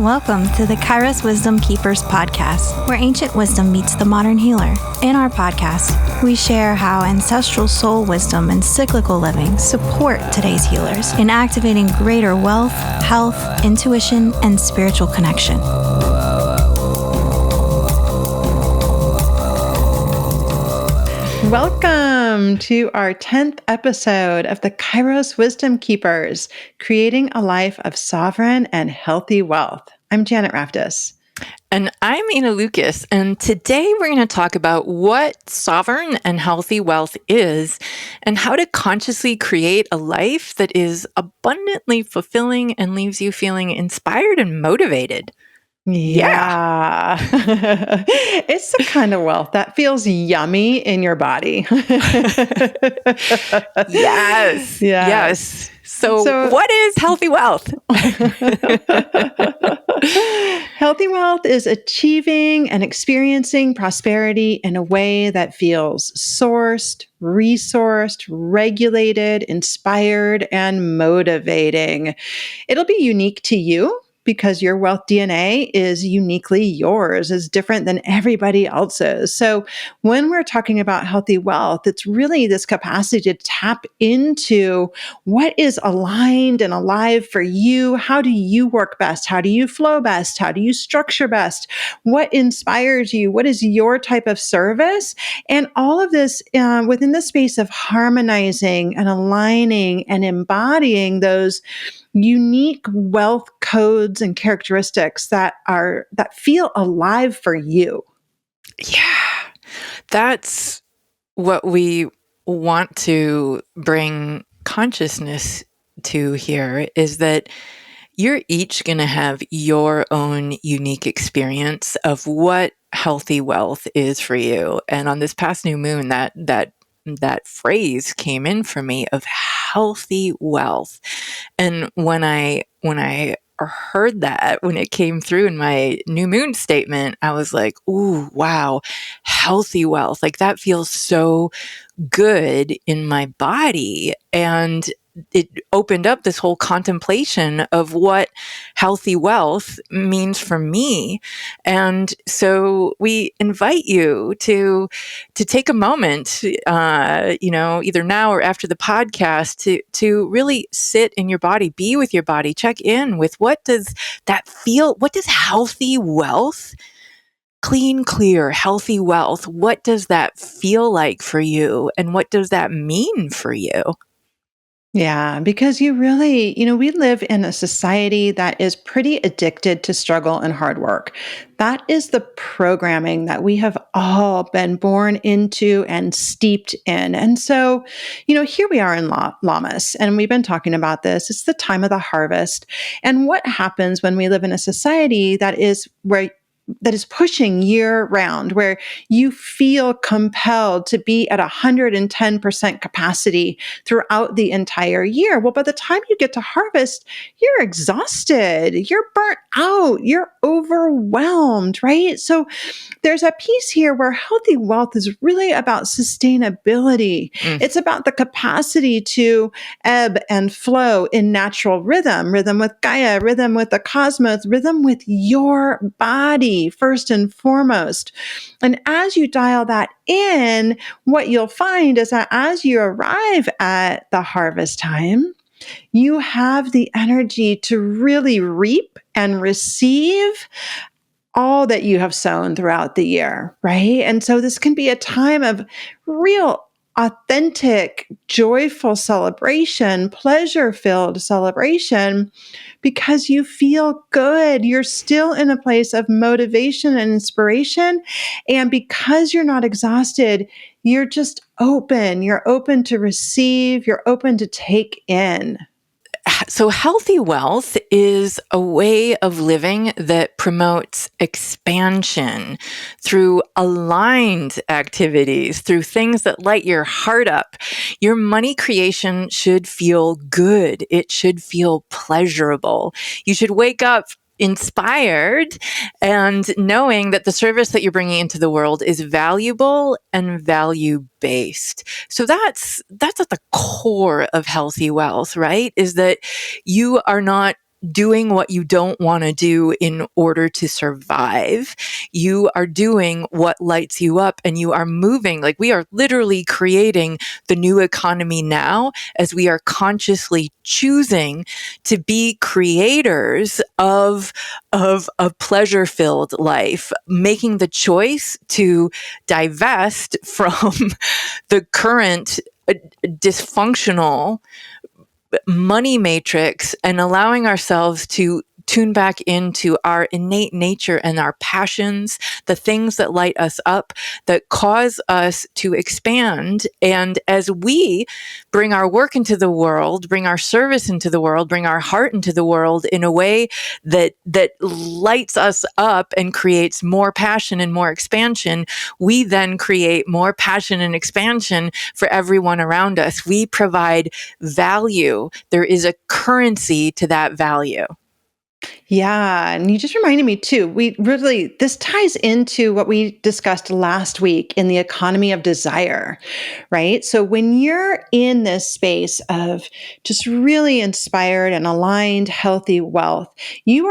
Welcome to the Kairos Wisdom Keepers podcast, where ancient wisdom meets the modern healer. In our podcast, we share how ancestral soul wisdom and cyclical living support today's healers in activating greater wealth, health, intuition, and spiritual connection. Welcome to our 10th episode of the Kairos Wisdom Keepers, creating a life of sovereign and healthy wealth. I'm Janet Raftis. And I'm Ina Lukas, and today we're going to talk about what sovereign and healthy wealth is and how to consciously create a life that is abundantly fulfilling and leaves you feeling inspired and motivated. Yeah. It's the kind of wealth that feels yummy in your body. Yes. Yes. So what is healthy wealth? Healthy wealth is achieving and experiencing prosperity in a way that feels sourced, resourced, regulated, inspired, and motivating. It'll be unique to you, because your wealth DNA is uniquely yours, is different than everybody else's. So when we're talking about healthy wealth, it's really this capacity to tap into what is aligned and alive for you. How do you work best? How do you flow best? How do you structure best? What inspires you? What is your type of service? And all of this within the space of harmonizing and aligning and embodying those unique wealth codes and characteristics that feel alive for you. Yeah, that's what we want to bring consciousness to here, is that you're each going to have your own unique experience of what healthy wealth is for you. And on this past new moon, that phrase came in for me of healthy wealth. And when I heard that, when it came through in my new moon statement, I was like, ooh, wow, healthy wealth. Like that feels so good in my body. And it opened up this whole contemplation of what healthy wealth means for me. And so we invite you to take a moment, either now or after the podcast, to really sit in your body, be with your body, check in with what does that feel? What does healthy wealth, clean, clear, healthy wealth, what does that feel like for you? And what does that mean for you? Yeah, because you really, we live in a society that is pretty addicted to struggle and hard work. That is the programming that we have all been born into and steeped in. And so, here we are in Lammas, and we've been talking about this. It's the time of the harvest. And what happens when we live in a society that is pushing year round, where you feel compelled to be at 110% capacity throughout the entire year? Well, by the time you get to harvest, you're exhausted, you're burnt out, you're overwhelmed, right? So there's a piece here where healthy wealth is really about sustainability. It's about the capacity to ebb and flow in natural rhythm with Gaia, rhythm with the cosmos, rhythm with your body, first and foremost. And as you dial that in, what you'll find is that as you arrive at the harvest time, you have the energy to really reap and receive all that you have sown throughout the year, right? And so this can be a time of real authentic, joyful celebration, pleasure-filled celebration, because you feel good. You're still in a place of motivation and inspiration. And because you're not exhausted, you're just open. You're open to receive. You're open to take in. So healthy wealth is a way of living that promotes expansion through aligned activities, through things that light your heart up. Your money creation should feel good. It should feel pleasurable. You should wake up inspired and knowing that the service that you're bringing into the world is valuable and value-based. So that's at the core of healthy wealth, right? Is that you are not doing what you don't want to do in order to survive. You are doing what lights you up, and you are moving. Like, we are literally creating the new economy now as we are consciously choosing to be creators of a pleasure-filled life, making the choice to divest from the current dysfunctional money matrix and allowing ourselves to tune back into our innate nature and our passions, the things that light us up, that cause us to expand. And as we bring our work into the world, bring our service into the world, bring our heart into the world in a way that lights us up and creates more passion and more expansion, we then create more passion and expansion for everyone around us. We provide value. There is a currency to that value. Yeah. And you just reminded me too, this ties into what we discussed last week in the economy of desire, right? So when you're in this space of just really inspired and aligned, healthy wealth, you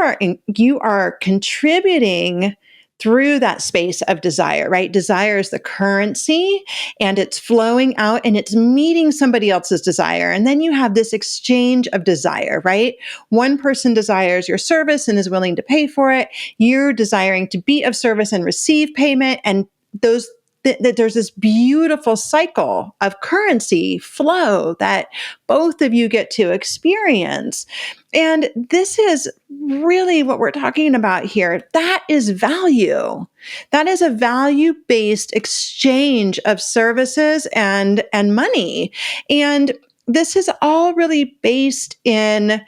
are contributing through that space of desire, right? Desire is the currency, and it's flowing out and it's meeting somebody else's desire. And then you have this exchange of desire, right? One person desires your service and is willing to pay for it. You're desiring to be of service and receive payment. And there's this beautiful cycle of currency flow that both of you get to experience. And this is really what we're talking about here. That is value. That is a value-based exchange of services and money. And this is all really based in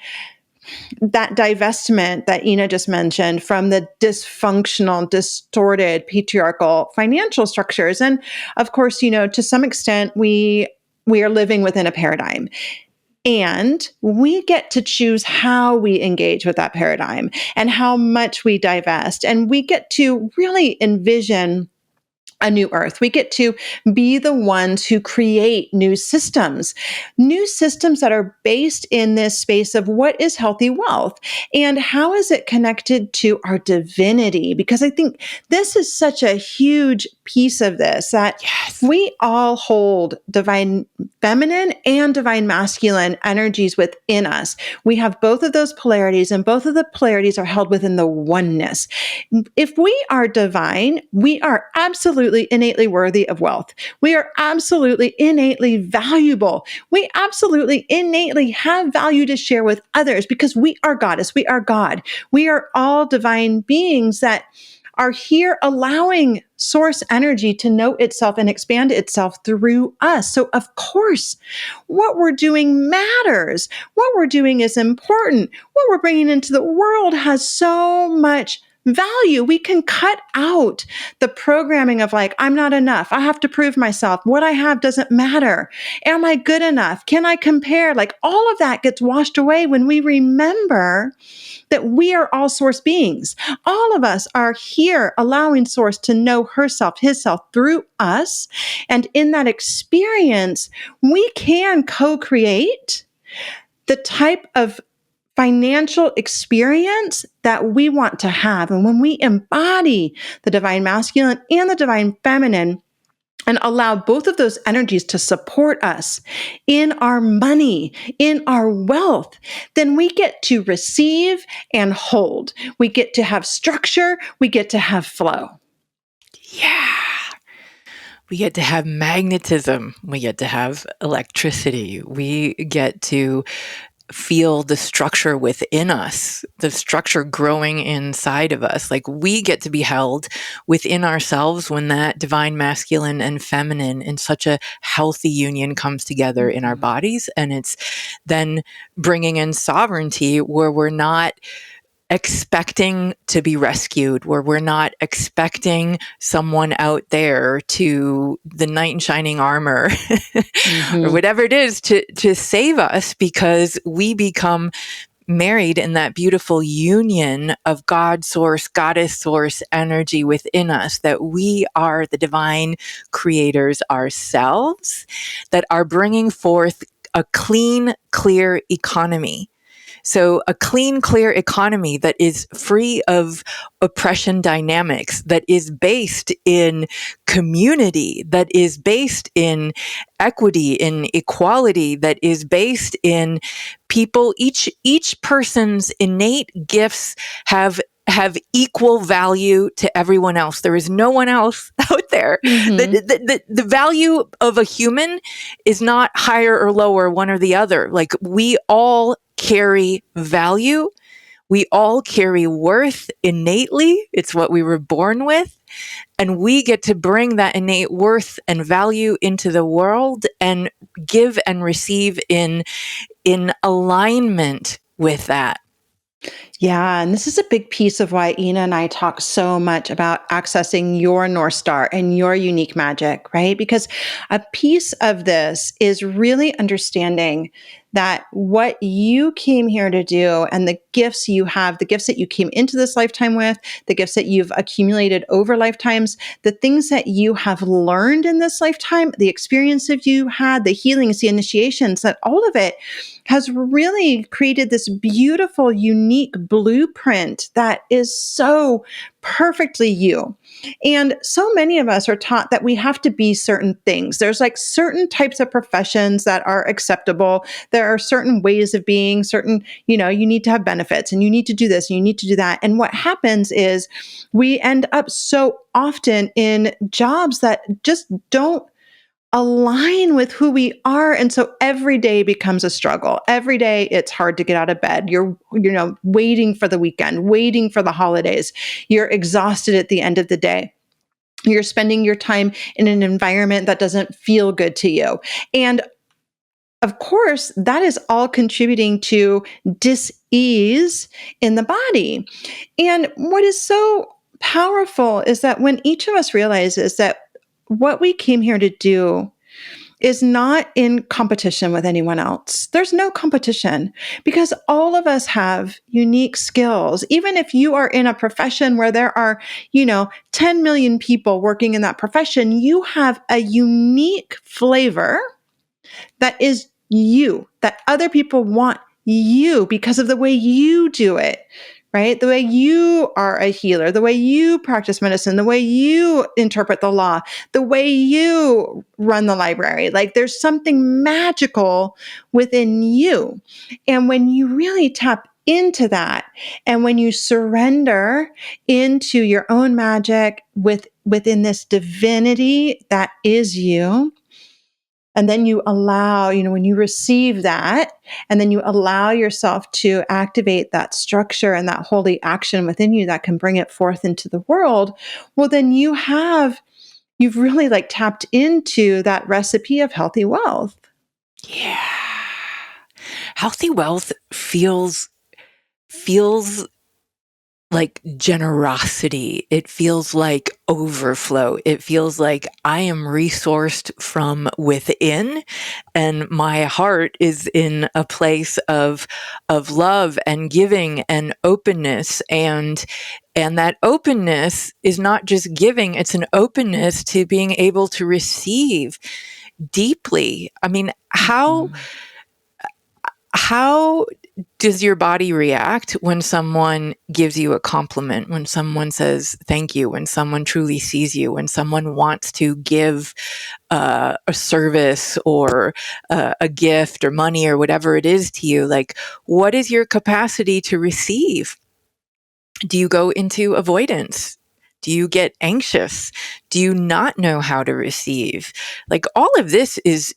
that divestment that Ina just mentioned from the dysfunctional, distorted, patriarchal financial structures. And of course, to some extent, we are living within a paradigm. And we get to choose how we engage with that paradigm and how much we divest. And we get to really envision a new earth. We get to be the ones who create new systems that are based in this space of what is healthy wealth and how is it connected to our divinity? Because I think this is such a huge piece of this, that we all hold divine feminine and divine masculine energies within us. We have both of those polarities, and both of the polarities are held within the oneness. If we are divine, we are absolutely innately worthy of wealth. We are absolutely innately valuable. We absolutely innately have value to share with others because we are goddess. We are God. We are all divine beings that are here allowing source energy to know itself and expand itself through us. So of course, what we're doing matters. What we're doing is important. What we're bringing into the world has so much value. We can cut out the programming of like, I'm not enough. I have to prove myself. What I have doesn't matter. Am I good enough? Can I compare? Like, all of that gets washed away when we remember that we are all source beings. All of us are here allowing source to know herself, hisself through us. And in that experience, we can co-create the type of financial experience that we want to have. And when we embody the divine masculine and the divine feminine and allow both of those energies to support us in our money, in our wealth, then we get to receive and hold. We get to have structure. We get to have flow. Yeah. We get to have magnetism. We get to have electricity. We get to feel the structure within us, the structure growing inside of us. Like, we get to be held within ourselves when that divine masculine and feminine in such a healthy union comes together in our bodies. And it's then bringing in sovereignty where we're not expecting to be rescued, where we're not expecting someone out there to the knight in shining armor or whatever it is to save us, because we become married in that beautiful union of God source, goddess source energy within us, that we are the divine creators ourselves that are bringing forth a clean, clear economy. So a clean, clear economy that is free of oppression dynamics, that is based in community, that is based in equity, in equality, that is based in people, each person's innate gifts have equal value to everyone else. There is no one else out there. The value of a human is not higher or lower, one or the other. Like, we all carry value. We all carry worth innately. It's what we were born with. And we get to bring that innate worth and value into the world and give and receive in alignment with that. Yeah, and this is a big piece of why Ina and I talk so much about accessing your North Star and your unique magic, right? Because a piece of this is really understanding that what you came here to do and the gifts you have, the gifts that you came into this lifetime with, the gifts that you've accumulated over lifetimes, the things that you have learned in this lifetime, the experiences you had, the healings, the initiations, that all of it has really created this beautiful, unique blueprint that is so perfectly you. And so many of us are taught that we have to be certain things. There's like certain types of professions that are acceptable. There are certain ways of being, certain, you need to have benefits and you need to do this and you need to do that. And what happens is we end up so often in jobs that just don't align with who we are. And so every day becomes a struggle. Every day it's hard to get out of bed. You're waiting for the weekend, waiting for the holidays. You're exhausted at the end of the day. You're spending your time in an environment that doesn't feel good to you. And of course, that is all contributing to dis-ease in the body. And what is so powerful is that when each of us realizes that what we came here to do is not in competition with anyone else. There's no competition because all of us have unique skills. Even if you are in a profession where there are, 10 million people working in that profession, you have a unique flavor that is you, that other people want you because of the way you do it. Right? The way you are a healer, the way you practice medicine, the way you interpret the law, the way you run the library. Like, there's something magical within you. And when you really tap into that, and when you surrender into your own magic within this divinity that is you, and then you allow, when you receive that, and then you allow yourself to activate that structure and that holy action within you that can bring it forth into the world, well, then you've really like tapped into that recipe of healthy wealth. Yeah. Healthy wealth feels like generosity. It feels like overflow. It feels like I am resourced from within, and my heart is in a place of love and giving and openness. And that openness is not just giving, it's an openness to being able to receive deeply. I mean, how does your body react when someone gives you a compliment, when someone says thank you, when someone truly sees you, when someone wants to give a service or a gift or money or whatever it is to you? Like, what is your capacity to receive? Do you go into avoidance? Do you get anxious? Do you not know how to receive? Like, all of this is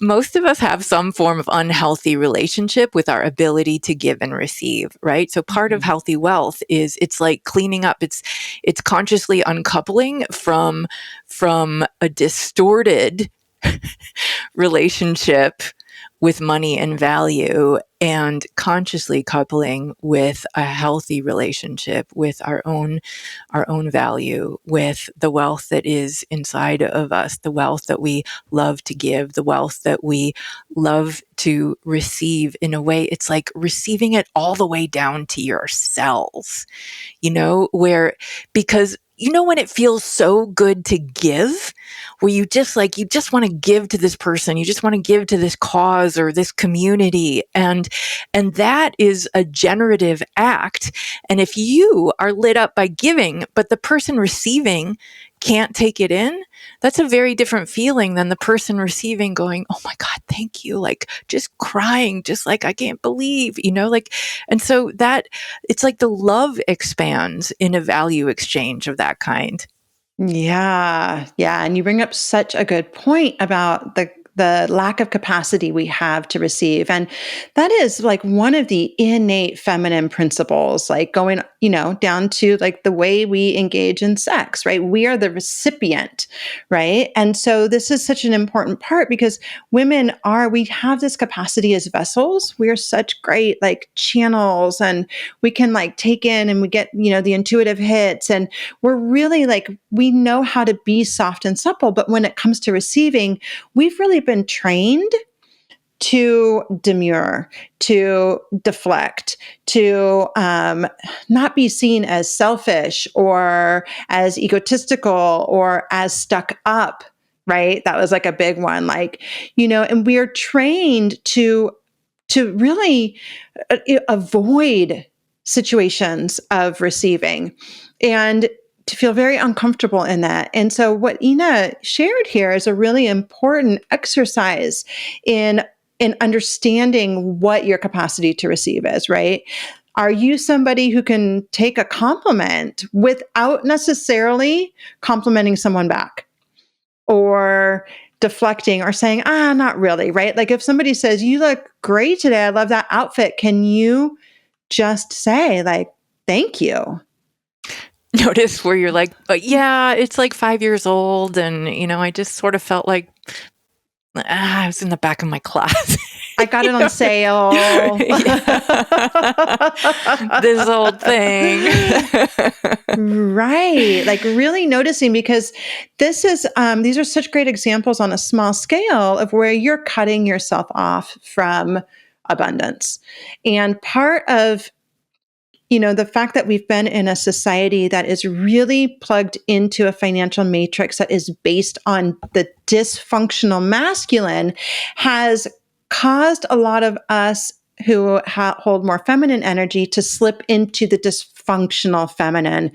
most of us have some form of unhealthy relationship with our ability to give and receive, right? So part of healthy wealth is, it's like cleaning up. It's consciously uncoupling from a distorted relationship with money and value, and consciously coupling with a healthy relationship with our own value, with the wealth that is inside of us, the wealth that we love to give, the wealth that we love to receive. In a way, it's like receiving it all the way down to your cells, because you know, when it feels so good to give, where you just want to give to this person, you just want to give to this cause or this community. And that is a generative act. And if you are lit up by giving, but the person receiving can't take it in, that's a very different feeling than the person receiving going, oh my God, thank you. Like just crying, just like, I can't believe, you know, like, and so that it's like the love expands in a value exchange of that kind. Yeah. Yeah. And you bring up such a good point about the lack of capacity we have to receive. And that is like one of the innate feminine principles, like going, down to like the way we engage in sex, right? We are the recipient, right? And so this is such an important part because we have this capacity as vessels. We are such great like channels, and we can like take in and we get, the intuitive hits, and we're really like, we know how to be soft and supple. But when it comes to receiving, we've really been trained to demur, to deflect, to not be seen as selfish or as egotistical or as stuck up, right? That was like a big one, like, and we are trained to really avoid situations of receiving and to feel very uncomfortable in that. And so what Ina shared here is a really important exercise in understanding what your capacity to receive is, right? Are you somebody who can take a compliment without necessarily complimenting someone back or deflecting or saying, not really, right? Like if somebody says, you look great today, I love that outfit, can you just say like, thank you? Notice where you're like, but yeah, it's like 5 years old. And, I just sort of felt like I was in the back of my class. I got it on sale. This old thing. Right. Like really noticing, because these are such great examples on a small scale of where you're cutting yourself off from abundance. And part of the fact that we've been in a society that is really plugged into a financial matrix that is based on the dysfunctional masculine has caused a lot of us who hold more feminine energy to slip into the dysfunctional feminine.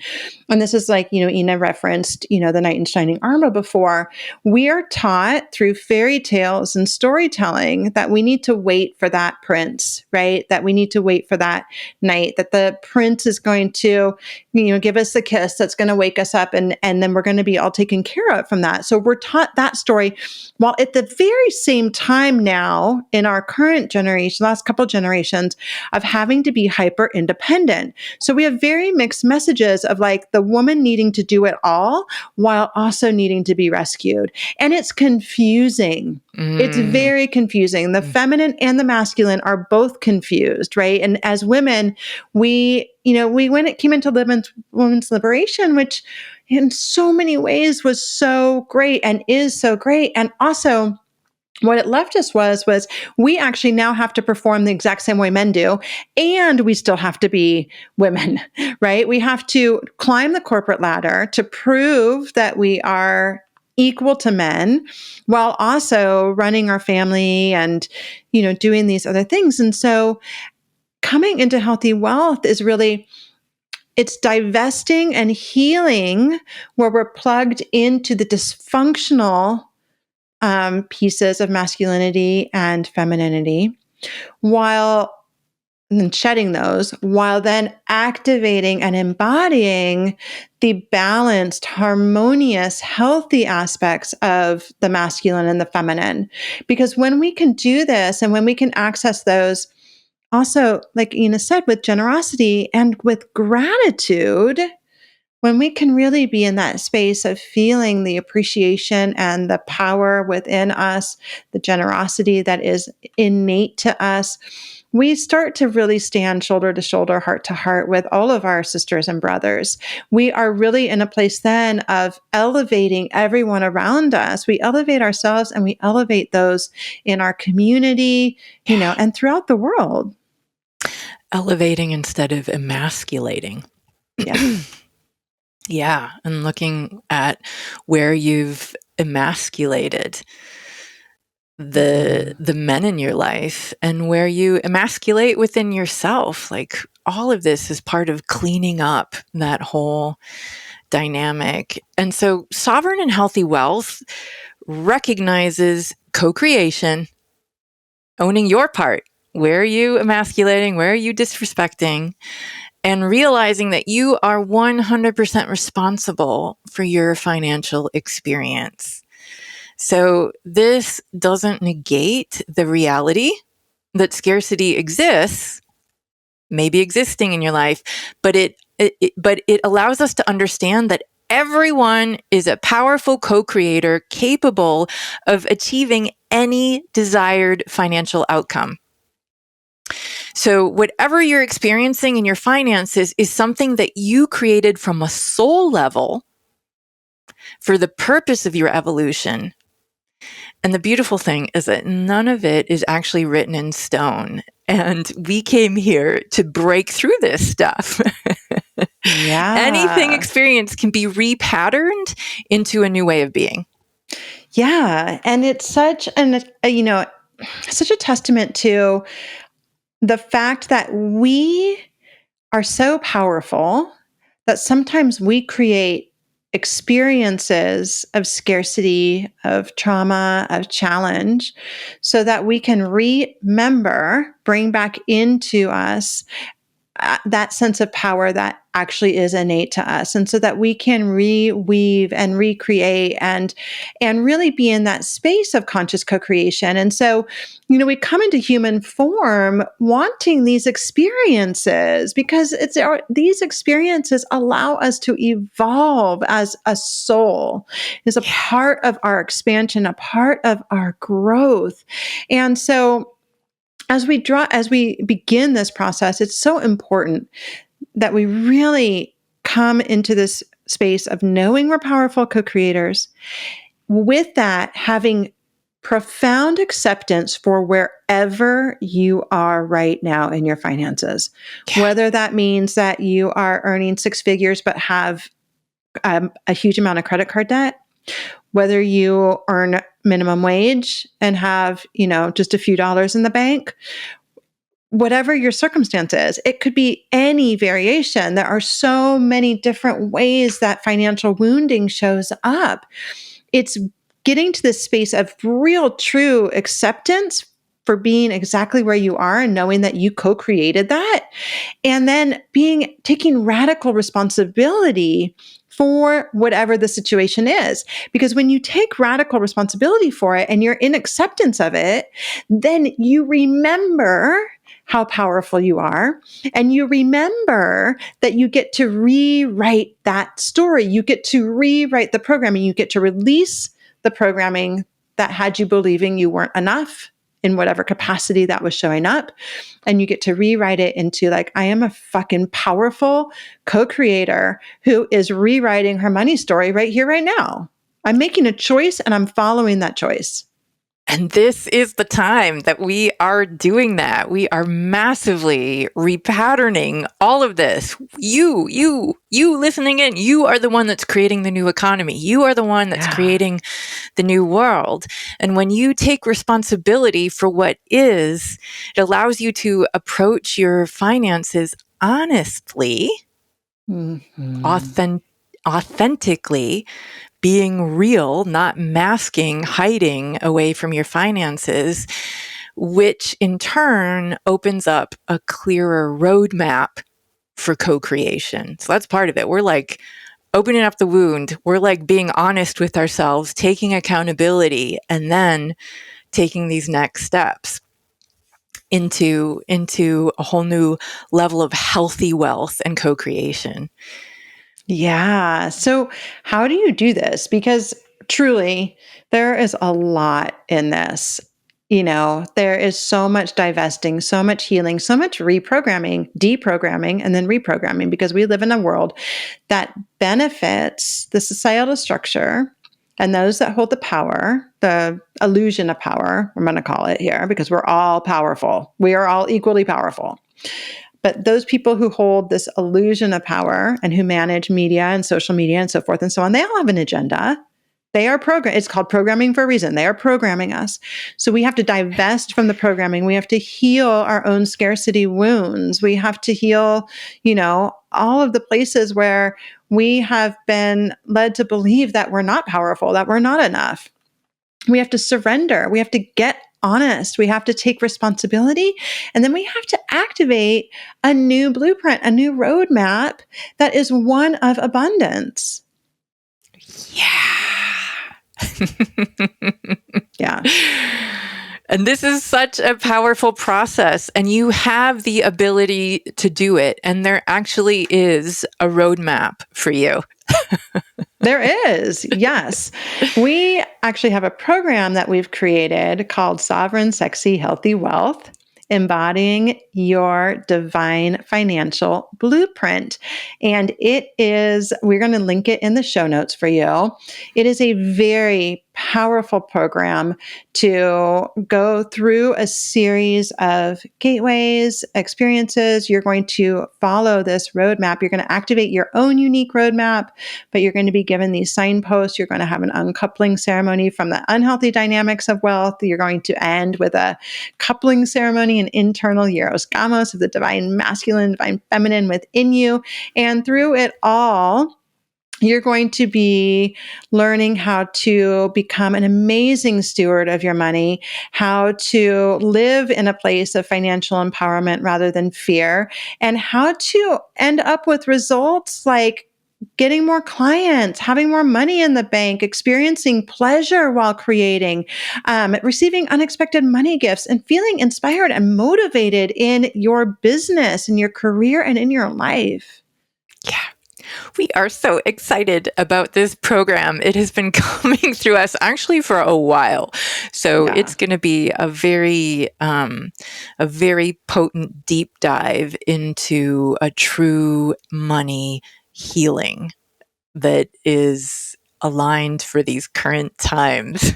And this is like, Ina referenced, the knight in shining armor before. We are taught through fairy tales and storytelling that we need to wait for that prince, right? That we need to wait for that knight, that the prince is going to, give us the kiss that's going to wake us up, and then we're going to be all taken care of from that. So we're taught that story, while at the very same time now in our current generation, last couple generations, of having to be hyper independent. So we have very mixed messages of like the woman needing to do it all while also needing to be rescued. And it's confusing. It's very confusing. The feminine and the masculine are both confused, right? And as women, when it came into women's liberation, which in so many ways was so great and is so great. And also, what it left us was we actually now have to perform the exact same way men do, and we still have to be women, right? We have to climb the corporate ladder to prove that we are equal to men while also running our family and, doing these other things. And so coming into healthy wealth is really, it's divesting and healing where we're plugged into the dysfunctional pieces of masculinity and femininity, and shedding those, while then activating and embodying the balanced, harmonious, healthy aspects of the masculine and the feminine. Because when we can do this and when we can access those, also, like Ina said, with generosity and with gratitude, when we can really be in that space of feeling the appreciation and the power within us, the generosity that is innate to us, we start to really stand shoulder to shoulder, heart to heart with all of our sisters and brothers. We are really in a place then of elevating everyone around us. We elevate ourselves and we elevate those in our community, and throughout the world. Elevating instead of emasculating. Yeah. Yeah. And looking at where you've emasculated the men in your life and where you emasculate within yourself. Like all of this is part of cleaning up that whole dynamic. And so sovereign and healthy wealth recognizes co-creation, owning your part. Where are you emasculating? Where are you disrespecting? And realizing that you are 100% responsible for your financial experience. So this doesn't negate the reality that scarcity exists, maybe existing in your life, but it allows us to understand that everyone is a powerful co-creator capable of achieving any desired financial outcome. So whatever you're experiencing in your finances is something that you created from a soul level for the purpose of your evolution. And the beautiful thing is that none of it is actually written in stone. And we came here to break through this stuff. Yeah. Anything experienced can be repatterned into a new way of being. Yeah. And it's such such a testament to the fact that we are so powerful that sometimes we create experiences of scarcity, of trauma, of challenge, so that we can remember, bring back into us that sense of power that actually is innate to us, and so that we can reweave and recreate and really be in that space of conscious co-creation. And so, we come into human form wanting these experiences because these experiences allow us to evolve as a soul, is a part of our expansion, a part of our growth. And so as we begin this process, it's so important that we really come into this space of knowing we're powerful co-creators. With that, having profound acceptance for wherever you are right now in your finances, whether that means that you are earning six figures but have a huge amount of credit card debt, whether you earn minimum wage and have, just a few dollars in the bank, whatever your circumstance is, it could be any variation. There are so many different ways that financial wounding shows up. It's getting to this space of real, true acceptance for being exactly where you are and knowing that you co-created that. And then taking radical responsibility for whatever the situation is. Because when you take radical responsibility for it and you're in acceptance of it, then you remember how powerful you are. And you remember that you get to rewrite that story. You get to rewrite the programming. You get to release the programming that had you believing you weren't enough in whatever capacity that was showing up. And you get to rewrite it into like, I am a fucking powerful co-creator who is rewriting her money story right here, right now. I'm making a choice and I'm following that choice. And this is the time that we are doing that. We are massively repatterning all of this. You listening in, you are the one that's creating the new economy. You are the one that's creating the new world. And when you take responsibility for what is, it allows you to approach your finances honestly, authentically, being real, not masking, hiding away from your finances, which in turn opens up a clearer roadmap for co-creation. So that's part of it. We're like opening up the wound. We're like being honest with ourselves, taking accountability, and then taking these next steps into a whole new level of healthy wealth and co-creation. Yeah. So how do you do this? Because truly, there is a lot in this. There is so much divesting, so much healing, so much reprogramming, deprogramming, and then reprogramming, because we live in a world that benefits the societal structure and those that hold the power, the illusion of power, I'm going to call it here, because we're all powerful. We are all equally powerful. But those people who hold this illusion of power and who manage media and social media and so forth and so on, they all have an agenda. They are it's called programming for a reason. They are programming us. So we have to divest from the programming. We have to heal our own scarcity wounds. We have to heal, all of the places where we have been led to believe that we're not powerful, that we're not enough. We have to surrender. We have to get honest. We have to take responsibility. And then we have to activate a new blueprint, a new roadmap that is one of abundance. Yeah. Yeah. And this is such a powerful process, and you have the ability to do it. And there actually is a roadmap for you. There is, yes. We actually have a program that we've created called Sovereign, Sexy, Healthy Wealth, Embodying Your Divine Financial Blueprint. And we're going to link it in the show notes for you. It is a very powerful program to go through a series of gateways, experiences. You're going to follow this roadmap. You're going to activate your own unique roadmap, but you're going to be given these signposts. You're going to have an uncoupling ceremony from the unhealthy dynamics of wealth. You're going to end with a coupling ceremony, an internal Eros Gamos of the divine masculine, divine feminine within you. And through it all, you're going to be learning how to become an amazing steward of your money, how to live in a place of financial empowerment rather than fear, and how to end up with results like getting more clients, having more money in the bank, experiencing pleasure while creating, receiving unexpected money gifts, and feeling inspired and motivated in your business, in your career, and in your life. Yeah. We are so excited about this program. It has been coming through us actually for a while. So It's going to be a very potent deep dive into a true money healing that is aligned for these current times.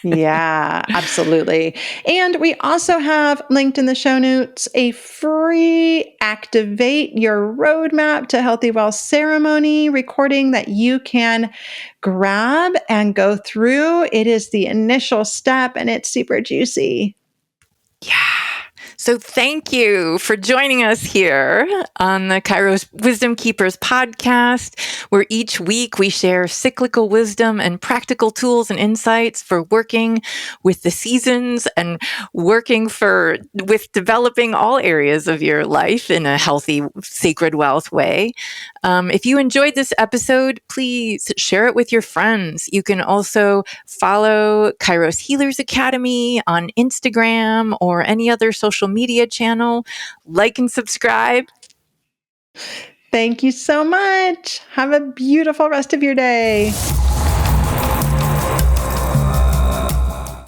Yeah, absolutely. And we also have linked in the show notes a free Activate Your Roadmap to Healthy Wealth ceremony recording that you can grab and go through. It is the initial step and it's super juicy. Yeah. So thank you for joining us here on the Kairos Wisdom Keepers podcast, where each week we share cyclical wisdom and practical tools and insights for working with the seasons and working with developing all areas of your life in a healthy, sacred wealth way. If you enjoyed this episode, please share it with your friends. You can also follow Kairos Healers Academy on Instagram or any other social media channel. Like and subscribe. Thank you so much. Have a beautiful rest of your day.